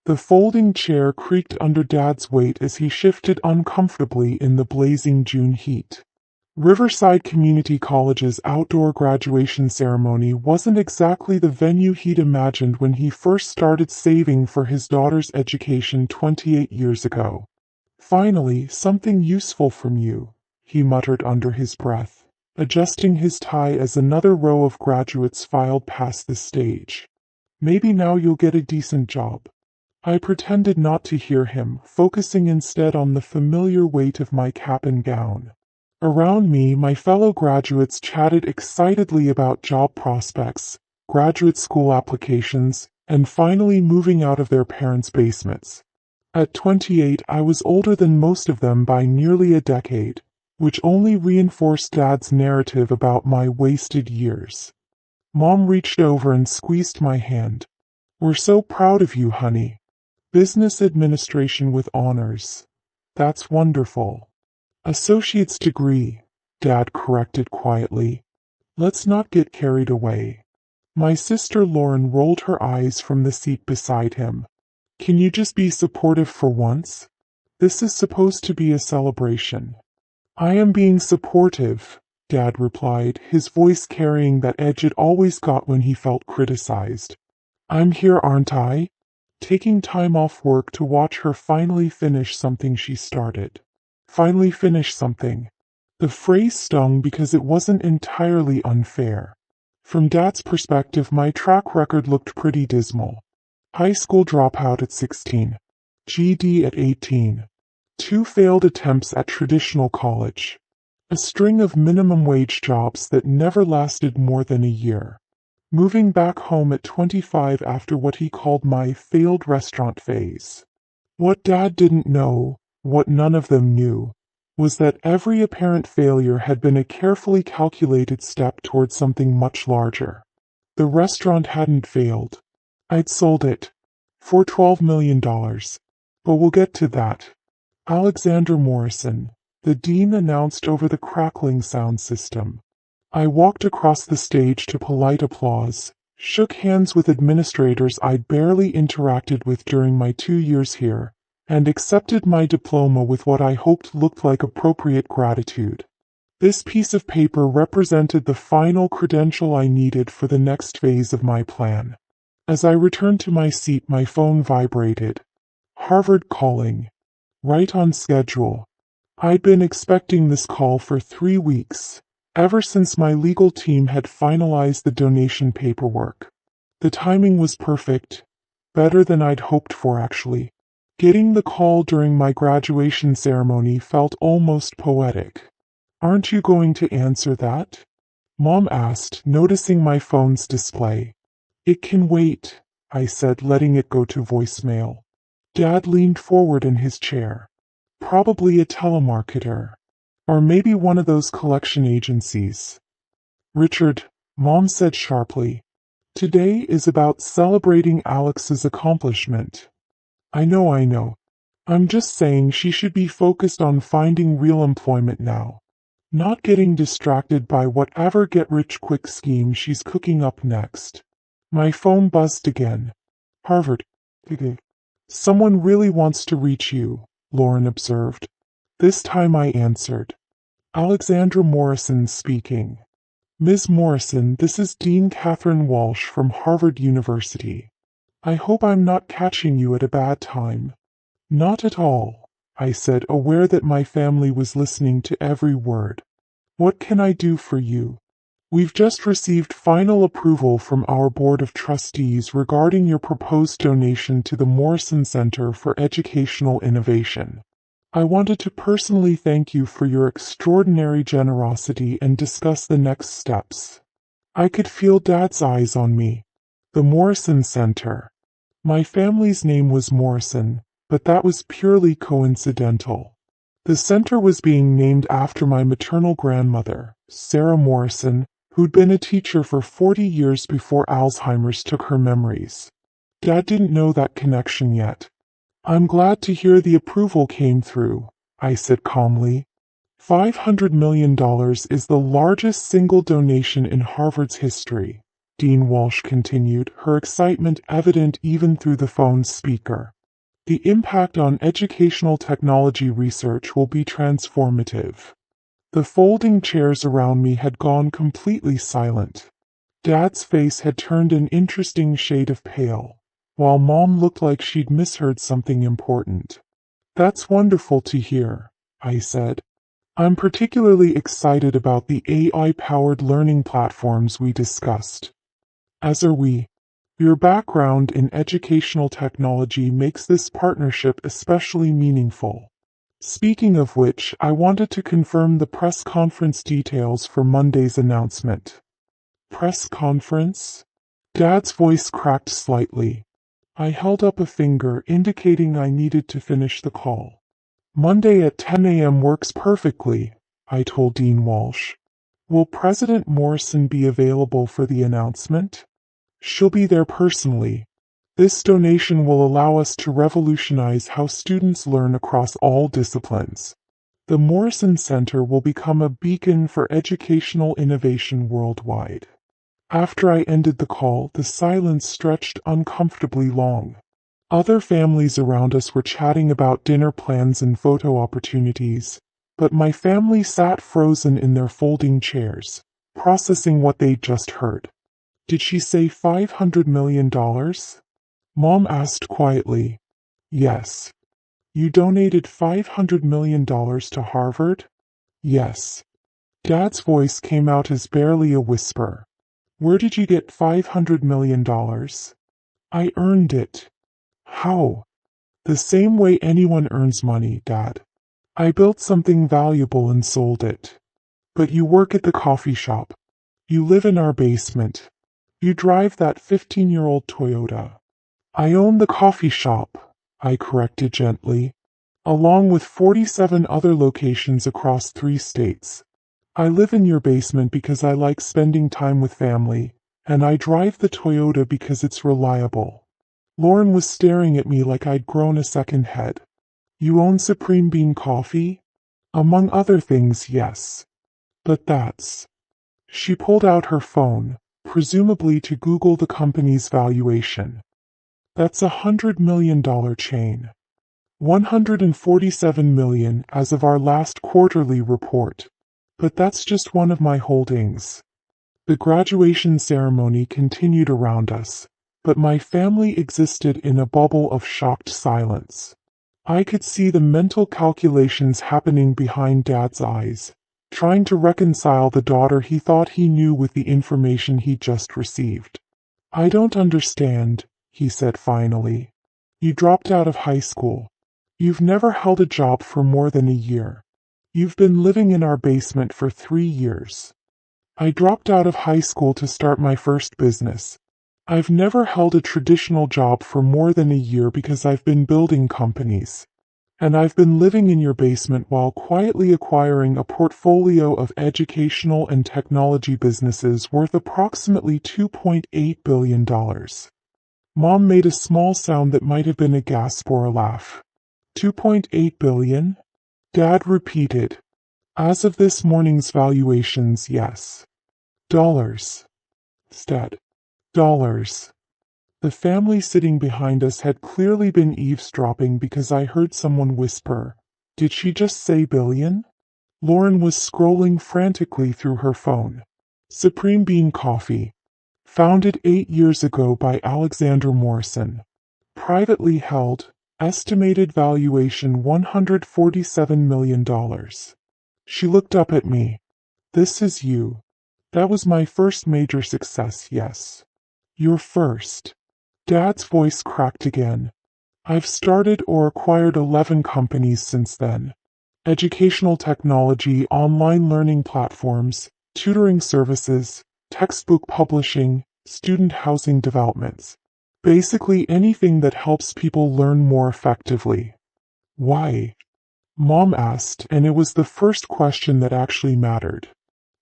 The folding chair creaked under Dad's weight as he shifted uncomfortably in the blazing June heat. Riverside Community College's outdoor graduation ceremony wasn't exactly the venue he'd imagined when he first started saving for his daughter's education 28 years ago. "Finally, something useful from you," he muttered under his breath, adjusting his tie as another row of graduates filed past the stage. "Maybe now you'll get a decent job." I pretended not to hear him, focusing instead on the familiar weight of my cap and gown. Around me, my fellow graduates chatted excitedly about job prospects, graduate school applications, and finally moving out of their parents' basements. At 28, I was older than most of them by nearly a decade, which only reinforced Dad's narrative about my wasted years. Mom reached over and squeezed my hand. "We're so proud of you, honey. Business administration with honors. That's wonderful." "Associate's degree," Dad corrected quietly. "Let's not get carried away." My sister Lauren rolled her eyes from the seat beside him. "Can you just be supportive for once? This is supposed to be a celebration." "I am being supportive," Dad replied, his voice carrying that edge it always got when he felt criticized. "I'm here, aren't I? Taking time off work to watch her finally finish something she started." Finally finish something. The phrase stung because it wasn't entirely unfair. From Dad's perspective, my track record looked pretty dismal. High school dropout at 16. GED at 18. 2 failed attempts at traditional college. A string of minimum wage jobs that never lasted more than a year. Moving back home at 25 after what he called my failed restaurant phase. What Dad didn't know, what none of them knew, was that every apparent failure had been a carefully calculated step towards something much larger. The restaurant hadn't failed. I'd sold it. For $12 million. But we'll get to that. "Alexander Morrison," the dean announced over the crackling sound system. I walked across the stage to polite applause, shook hands with administrators I'd barely interacted with during my 2 years here, and accepted my diploma with what I hoped looked like appropriate gratitude. This piece of paper represented the final credential I needed for the next phase of my plan. As I returned to my seat, my phone vibrated. Harvard calling. Right on schedule. I'd been expecting this call for 3 weeks. Ever since my legal team had finalized the donation paperwork. The timing was perfect. Better than I'd hoped for, actually. Getting the call during my graduation ceremony felt almost poetic. "Aren't you going to answer that?" Mom asked, noticing my phone's display. "It can wait," I said, letting it go to voicemail. Dad leaned forward in his chair. "Probably a telemarketer. Or maybe one of those collection agencies." "Richard," Mom said sharply, "today is about celebrating Alex's accomplishment." I know. I'm just saying she should be focused on finding real employment now. Not getting distracted by whatever get-rich-quick scheme she's cooking up next." My phone buzzed again. "Harvard. Someone really wants to reach you," Lauren observed. This time I answered. "Alexandra Morrison speaking." "Ms. Morrison, this is Dean Catherine Walsh from Harvard University. I hope I'm not catching you at a bad time." "Not at all," I said, aware that my family was listening to every word. "What can I do for you?" "We've just received final approval from our Board of Trustees regarding your proposed donation to the Morrison Center for Educational Innovation. I wanted to personally thank you for your extraordinary generosity and discuss the next steps." I could feel Dad's eyes on me. The Morrison Center. My family's name was Morrison, but that was purely coincidental. The center was being named after my maternal grandmother, Sarah Morrison, who'd been a teacher for 40 years before Alzheimer's took her memories. Dad didn't know that connection yet. "I'm glad to hear the approval came through," I said calmly. $500 million is the largest single donation in Harvard's history. Dean Walsh continued, her excitement evident even through the phone's speaker. The impact on educational technology research will be transformative. The folding chairs around me had gone completely silent. Dad's face had turned an interesting shade of pale, while Mom looked like she'd misheard something important. That's wonderful to hear, I said. I'm particularly excited about the AI-powered learning platforms we discussed. As are we. Your background in educational technology makes this partnership especially meaningful. Speaking of which, I wanted to confirm the press conference details for Monday's announcement. Press conference? Dad's voice cracked slightly. I held up a finger, indicating I needed to finish the call. Monday at 10 a.m. works perfectly, I told Dean Walsh. Will President Morrison be available for the announcement? She'll be there personally. This donation will allow us to revolutionize how students learn across all disciplines. The Morrison Center will become a beacon for educational innovation worldwide. After I ended the call, the silence stretched uncomfortably long. Other families around us were chatting about dinner plans and photo opportunities, but my family sat frozen in their folding chairs, processing what they'd just heard. Did she say $500 million? Mom asked quietly. Yes. You donated $500 million to Harvard? Yes. Dad's voice came out as barely a whisper. Where did you get $500 million? I earned it. How? The same way anyone earns money, Dad. I built something valuable and sold it. But you work at the coffee shop. You live in our basement. You drive that 15-year-old Toyota. I own the coffee shop, I corrected gently, along with 47 other locations across 3 states. I live in your basement because I like spending time with family, and I drive the Toyota because it's reliable. Lauren was staring at me like I'd grown a second head. You own Supreme Bean Coffee? Among other things, yes. But that's... She pulled out her phone, presumably to Google the company's valuation. That's $100 million chain. $147 million as of our last quarterly report. But that's just one of my holdings. The graduation ceremony continued around us, but my family existed in a bubble of shocked silence. I could see the mental calculations happening behind Dad's eyes, trying to reconcile the daughter he thought he knew with the information he just received. I don't understand, he said finally. You dropped out of high school. You've never held a job for more than a year. You've been living in our basement for 3 years. I dropped out of high school to start my first business. I've never held a traditional job for more than a year because I've been building companies. And I've been living in your basement while quietly acquiring a portfolio of educational and technology businesses worth approximately $2.8 billion. Mom made a small sound that might have been a gasp or a laugh. 2.8 billion? Dad repeated. As of this morning's valuations, yes. Dollars. Stead. Dollars. The family sitting behind us had clearly been eavesdropping because I heard someone whisper, "Did she just say billion?" Lauren was scrolling frantically through her phone. Supreme Bean Coffee. Founded 8 years ago by Alexander Morrison. Privately held, estimated valuation $147 million. She looked up at me. This is you. That was my first major success, yes. Your first. Dad's voice cracked again. I've started or acquired 11 companies since then. Educational technology, online learning platforms, tutoring services, textbook publishing, student housing developments. Basically anything that helps people learn more effectively. Why? Mom asked, and it was the first question that actually mattered.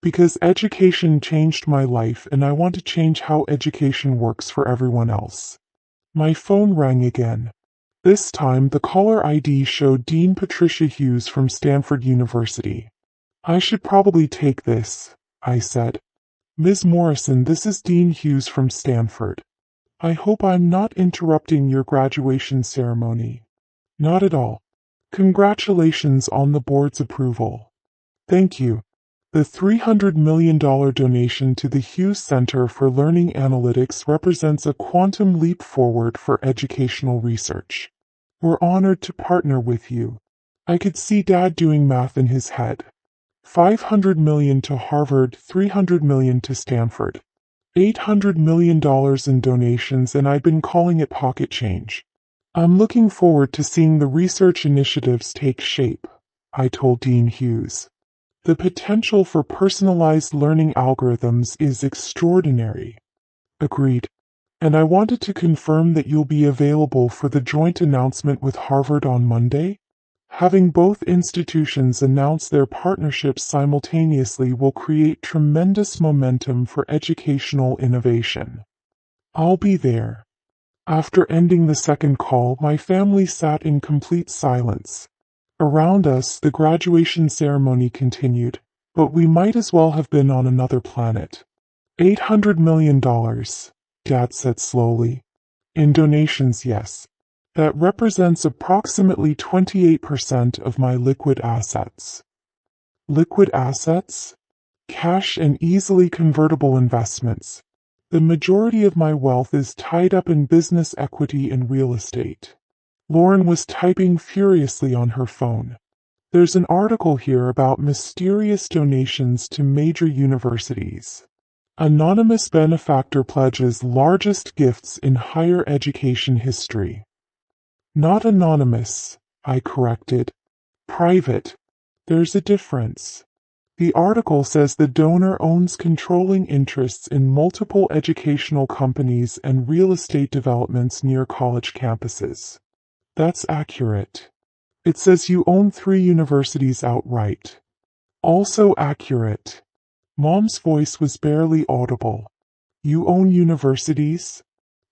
Because education changed my life and I want to change how education works for everyone else. My phone rang again. This time the caller ID showed Dean Patricia Hughes from Stanford University. I should probably take this, I said. Ms. Morrison, this is Dean Hughes from Stanford. I hope I'm not interrupting your graduation ceremony. Not at all. Congratulations on the board's approval. Thank you. The $300 million donation to the Hughes Center for Learning Analytics represents a quantum leap forward for educational research. We're honored to partner with you. I could see Dad doing math in his head. $500 million to Harvard, $300 million to Stanford. $800 million in donations, and I've been calling it pocket change. I'm looking forward to seeing the research initiatives take shape, I told Dean Hughes. The potential for personalized learning algorithms is extraordinary. Agreed. And I wanted to confirm that you'll be available for the joint announcement with Harvard on Monday? Having both institutions announce their partnerships simultaneously will create tremendous momentum for educational innovation. I'll be there. After ending the second call, my family sat in complete silence. Around us, the graduation ceremony continued, but we might as well have been on another planet. $800 million, Dad said slowly. In donations, yes. That represents approximately 28% of my liquid assets. Liquid assets? Cash and easily convertible investments. The majority of my wealth is tied up in business equity and real estate. Lauren was typing furiously on her phone. There's an article here about mysterious donations to major universities. Anonymous benefactor pledges largest gifts in higher education history. Not anonymous, I corrected. Private. There's a difference. The article says the donor owns controlling interests in multiple educational companies and real estate developments near college campuses. That's accurate. It says you own 3 universities outright. Also accurate. Mom's voice was barely audible. You own universities?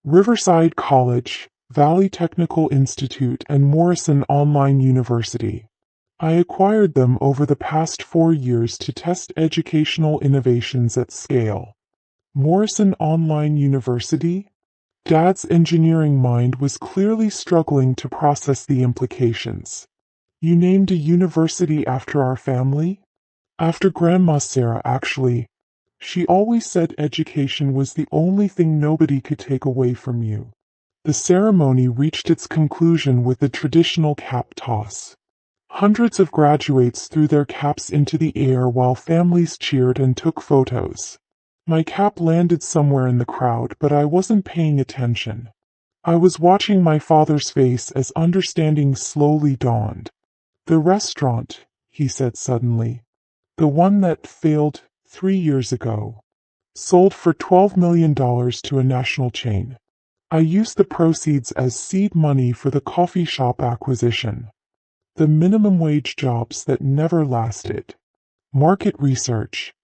Riverside College, Valley Technical Institute, and Morrison Online University. I acquired them over the past 4 years to test educational innovations at scale. Morrison Online University? Dad's engineering mind was clearly struggling to process the implications. You named a university after our family? After Grandma Sarah, actually. She always said education was the only thing nobody could take away from you. The ceremony reached its conclusion with the traditional cap toss. Hundreds of graduates threw their caps into the air while families cheered and took photos. My cap landed somewhere in the crowd, but I wasn't paying attention. I was watching my father's face as understanding slowly dawned. The restaurant, he said suddenly. The one that failed 3 years ago. Sold for $12 million to a national chain. I used the proceeds as seed money for the coffee shop acquisition. The minimum wage jobs that never lasted. Market research.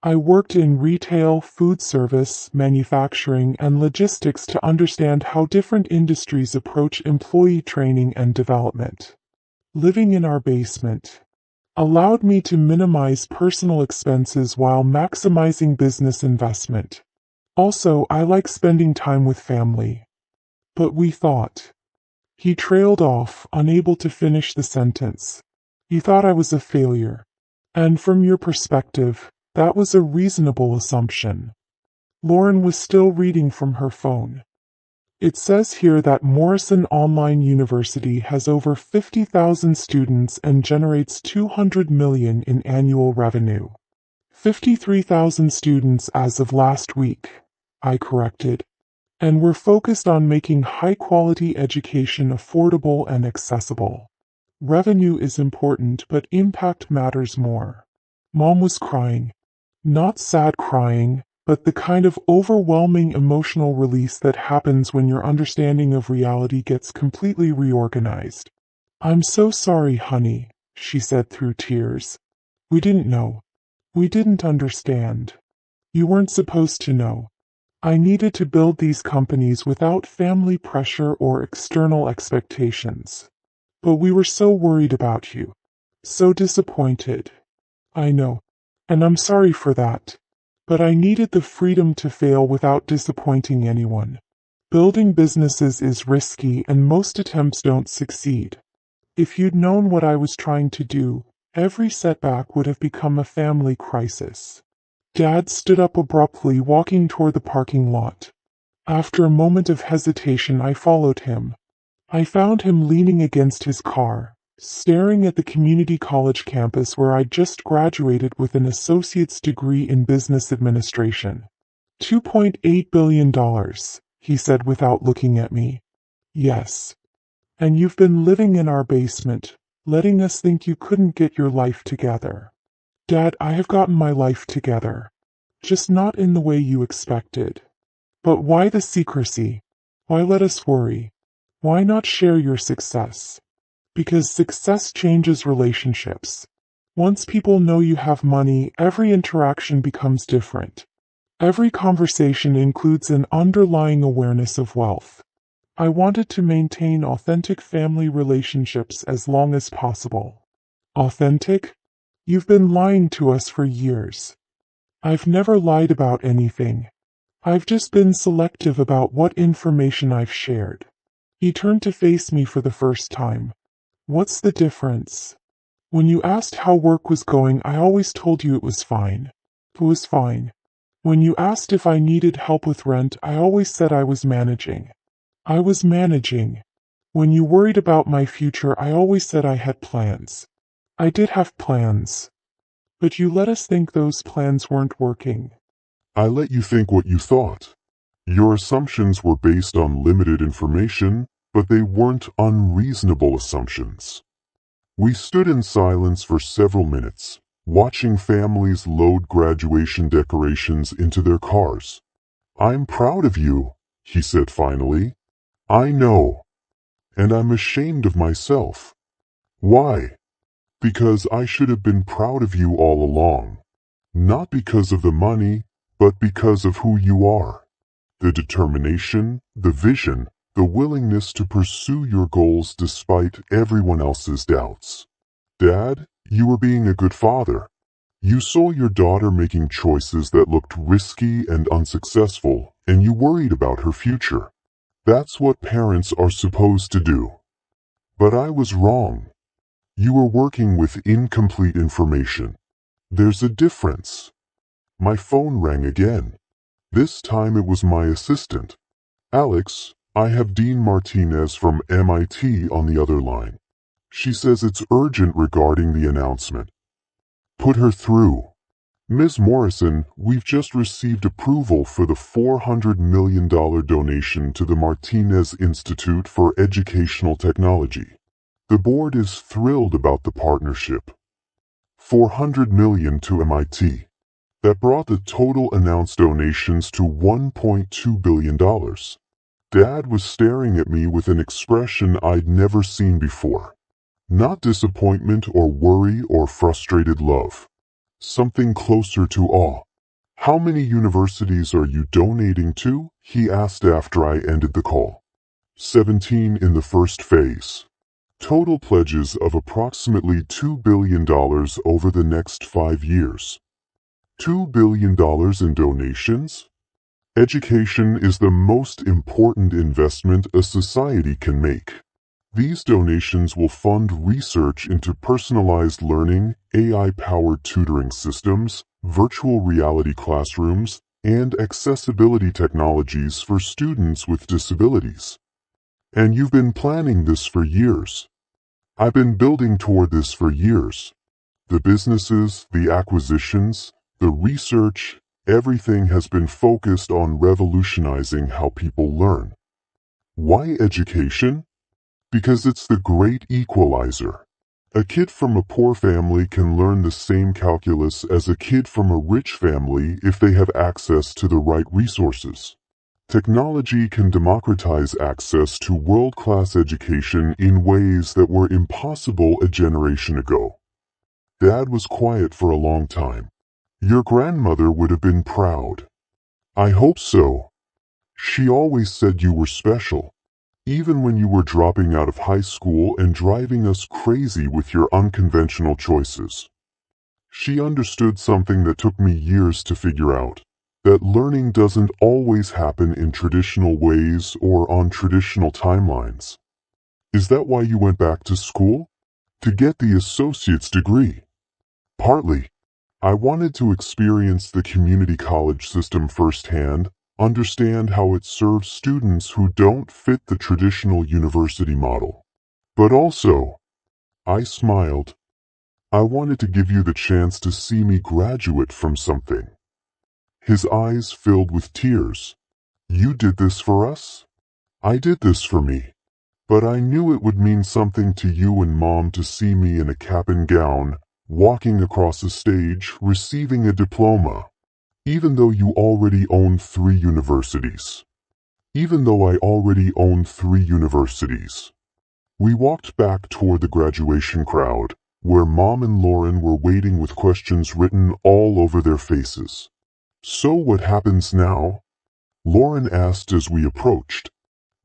I worked in retail, food service, manufacturing, and logistics to understand how different industries approach employee training and development. Living in our basement allowed me to minimize personal expenses while maximizing business investment. Also, I like spending time with family. But we thought. He trailed off, unable to finish the sentence. You thought I was a failure. And from your perspective, that was a reasonable assumption. Lauren was still reading from her phone. It says here that Morrison Online University has over 50,000 students and generates $200 million in annual revenue. 53,000 students as of last week, I corrected. And we're focused on making high-quality education affordable and accessible. Revenue is important, but impact matters more. Mom was crying. Not sad crying, but the kind of overwhelming emotional release that happens when your understanding of reality gets completely reorganized. I'm so sorry, honey, she said through tears. We didn't know. We didn't understand. You weren't supposed to know. I needed to build these companies without family pressure or external expectations. But we were so worried about you. So disappointed. I know. And I'm sorry for that. But I needed the freedom to fail without disappointing anyone. Building businesses is risky and most attempts don't succeed. If you'd known what I was trying to do, every setback would have become a family crisis. Dad stood up abruptly, walking toward the parking lot. After a moment of hesitation, I followed him. I found him leaning against his car, staring at the community college campus where I'd just graduated with an associate's degree in business administration. $2.8 billion, he said without looking at me. Yes. And you've been living in our basement, letting us think you couldn't get your life together. Dad, I have gotten my life together. Just not in the way you expected. But why the secrecy? Why let us worry? Why not share your success? Because success changes relationships. Once people know you have money, every interaction becomes different. Every conversation includes an underlying awareness of wealth. I wanted to maintain authentic family relationships as long as possible. Authentic? You've been lying to us for years. I've never lied about anything. I've just been selective about what information I've shared. He turned to face me for the first time. What's the difference? When you asked how work was going, I always told you it was fine. It was fine. When you asked if I needed help with rent, I always said I was managing. I was managing. When you worried about my future, I always said I had plans. I did have plans. But you let us think those plans weren't working. I let you think what you thought. Your assumptions were based on limited information, but they weren't unreasonable assumptions. We stood in silence for several minutes, watching families load graduation decorations into their cars. I'm proud of you, he said finally. I know. And I'm ashamed of myself. Why? Because I should have been proud of you all along. Not because of the money, but because of who you are. The determination, the vision, the willingness to pursue your goals despite everyone else's doubts. Dad, you were being a good father. You saw your daughter making choices that looked risky and unsuccessful, and you worried about her future. That's what parents are supposed to do. But I was wrong. You were working with incomplete information. There's a difference. My phone rang again. This time it was my assistant. Alex, I have Dean Martinez from MIT on the other line. She says it's urgent regarding the announcement. Put her through. Ms. Morrison, we've just received approval for the $400 million donation to the Martinez Institute for Educational Technology. The board is thrilled about the partnership. $400 million to MIT. That brought the total announced donations to $1.2 billion. Dad was staring at me with an expression I'd never seen before. Not disappointment or worry or frustrated love. Something closer to awe. How many universities are you donating to? He asked after I ended the call. 17 in the first phase. Total pledges of approximately $2 billion over the next 5 years. $2 billion in donations? Education is the most important investment a society can make. These donations will fund research into personalized learning, AI-powered tutoring systems, virtual reality classrooms, and accessibility technologies for students with disabilities. And you've been planning this for years. I've been building toward this for years. The businesses, the acquisitions, the research, everything has been focused on revolutionizing how people learn. Why education? Because it's the great equalizer. A kid from a poor family can learn the same calculus as a kid from a rich family if they have access to the right resources. Technology can democratize access to world-class education in ways that were impossible a generation ago. Dad was quiet for a long time. Your grandmother would have been proud. I hope so. She always said you were special. Even when you were dropping out of high school and driving us crazy with your unconventional choices. She understood something that took me years to figure out, that learning doesn't always happen in traditional ways or on traditional timelines. Is that why you went back to school? To get the associate's degree? Partly. I wanted to experience the community college system firsthand, understand how it serves students who don't fit the traditional university model. But also, I smiled, I wanted to give you the chance to see me graduate from something. His eyes filled with tears. You did this for us? I did this for me. But I knew it would mean something to you and Mom to see me in a cap and gown, walking across a stage, receiving a diploma. Even though you already own 3 universities. Even though I already own 3 universities. We walked back toward the graduation crowd, where Mom and Lauren were waiting with questions written all over their faces. So what happens now? Lauren asked as we approached.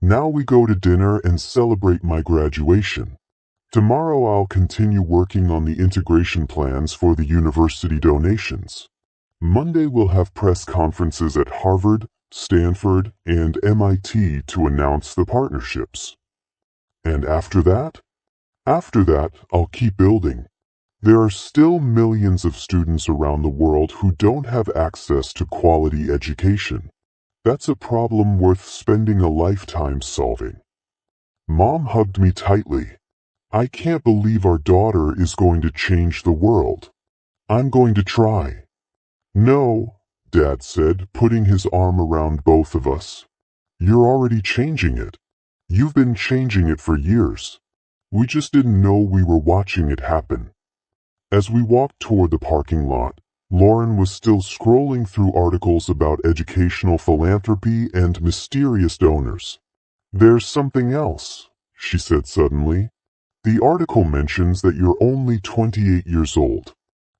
Now we go to dinner and celebrate my graduation. Tomorrow I'll continue working on the integration plans for the university donations. Monday we'll have press conferences at Harvard, Stanford, and MIT to announce the partnerships. And after that? After that, I'll keep building. There are still millions of students around the world who don't have access to quality education. That's a problem worth spending a lifetime solving. Mom hugged me tightly. I can't believe our daughter is going to change the world. I'm going to try. No, Dad said, putting his arm around both of us. You're already changing it. You've been changing it for years. We just didn't know we were watching it happen. As we walked toward the parking lot, Lauren was still scrolling through articles about educational philanthropy and mysterious donors. There's something else, she said suddenly. The article mentions that you're only 28 years old.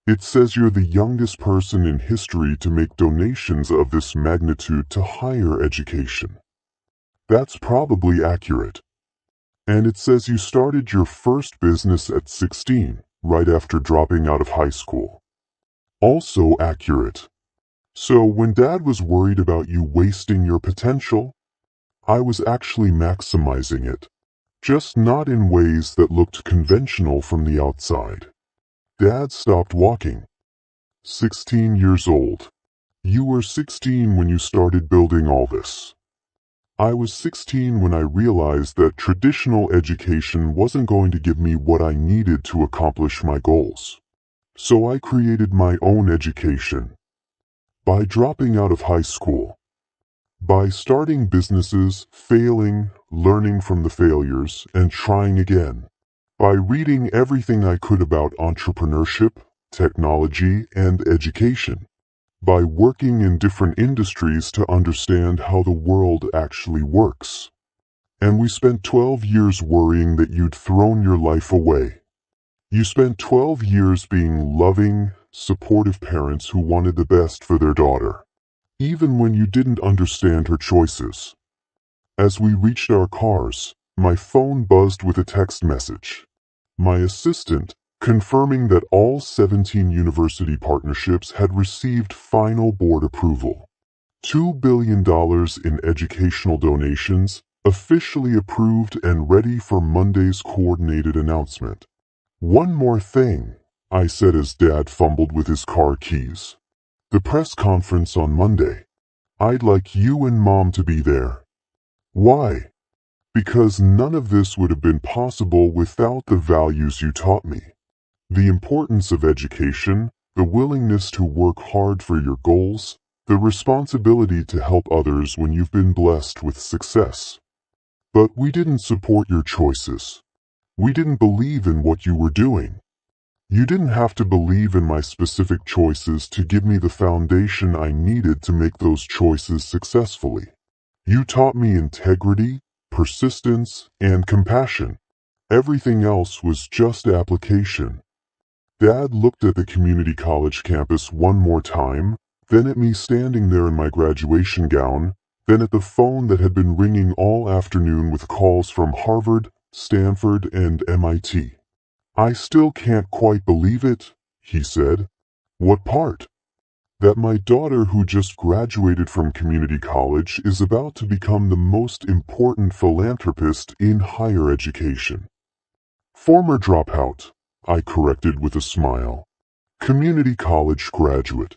It says you're the youngest person in history to make donations of this magnitude to higher education. That's probably accurate. And it says you started your first business at 16, right after dropping out of high school. Also accurate. So when Dad was worried about you wasting your potential, I was actually maximizing it. Just not in ways that looked conventional from the outside. Dad stopped walking. 16 years old. You were 16 when you started building all this. I was 16 when I realized that traditional education wasn't going to give me what I needed to accomplish my goals. So I created my own education. By dropping out of high school. By starting businesses, failing, learning from the failures, and trying again. By reading everything I could about entrepreneurship, technology, and education. By working in different industries to understand how the world actually works. And we spent 12 years worrying that you'd thrown your life away. You spent 12 years being loving, supportive parents who wanted the best for their daughter, even when you didn't understand her choices. As we reached our cars, my phone buzzed with a text message. My assistant, confirming that all 17 university partnerships had received final board approval. $2 billion in educational donations, officially approved and ready for Monday's coordinated announcement. One more thing, I said as Dad fumbled with his car keys. The press conference on Monday. I'd like you and Mom to be there. Why? Because none of this would have been possible without the values you taught me. The importance of education, the willingness to work hard for your goals, the responsibility to help others when you've been blessed with success. But we didn't support your choices. We didn't believe in what you were doing. You didn't have to believe in my specific choices to give me the foundation I needed to make those choices successfully. You taught me integrity, persistence, and compassion. Everything else was just application. Dad looked at the community college campus one more time, then at me standing there in my graduation gown, then at the phone that had been ringing all afternoon with calls from Harvard, Stanford, and MIT. I still can't quite believe it, he said. What part? That my daughter, who just graduated from community college, is about to become the most important philanthropist in higher education. Former dropout, I corrected with a smile. Community college graduate.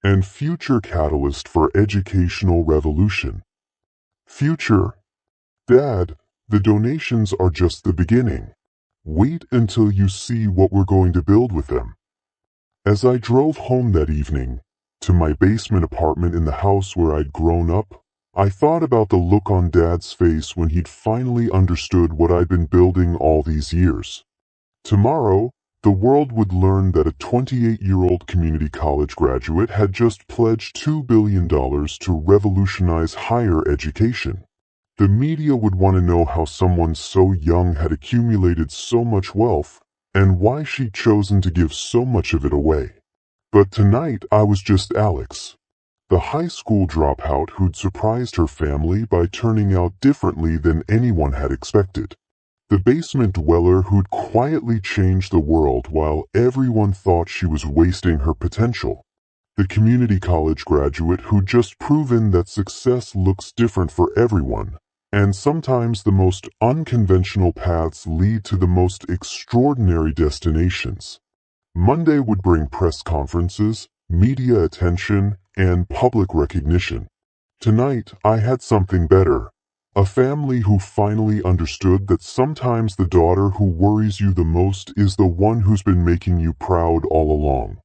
And future catalyst for educational revolution. Future? Dad, the donations are just the beginning. Wait until you see what we're going to build with them. As I drove home that evening, to my basement apartment in the house where I'd grown up, I thought about the look on Dad's face when he'd finally understood what I'd been building all these years. Tomorrow, the world would learn that a 28-year-old community college graduate had just pledged $2 billion to revolutionize higher education. The media would want to know how someone so young had accumulated so much wealth, and why she'd chosen to give so much of it away. But tonight I was just Alex, the high school dropout who'd surprised her family by turning out differently than anyone had expected. The basement dweller who'd quietly changed the world while everyone thought she was wasting her potential. The community college graduate who'd just proven that success looks different for everyone, and sometimes the most unconventional paths lead to the most extraordinary destinations. Monday would bring press conferences, media attention, and public recognition. Tonight, I had something better. A family who finally understood that sometimes the daughter who worries you the most is the one who's been making you proud all along.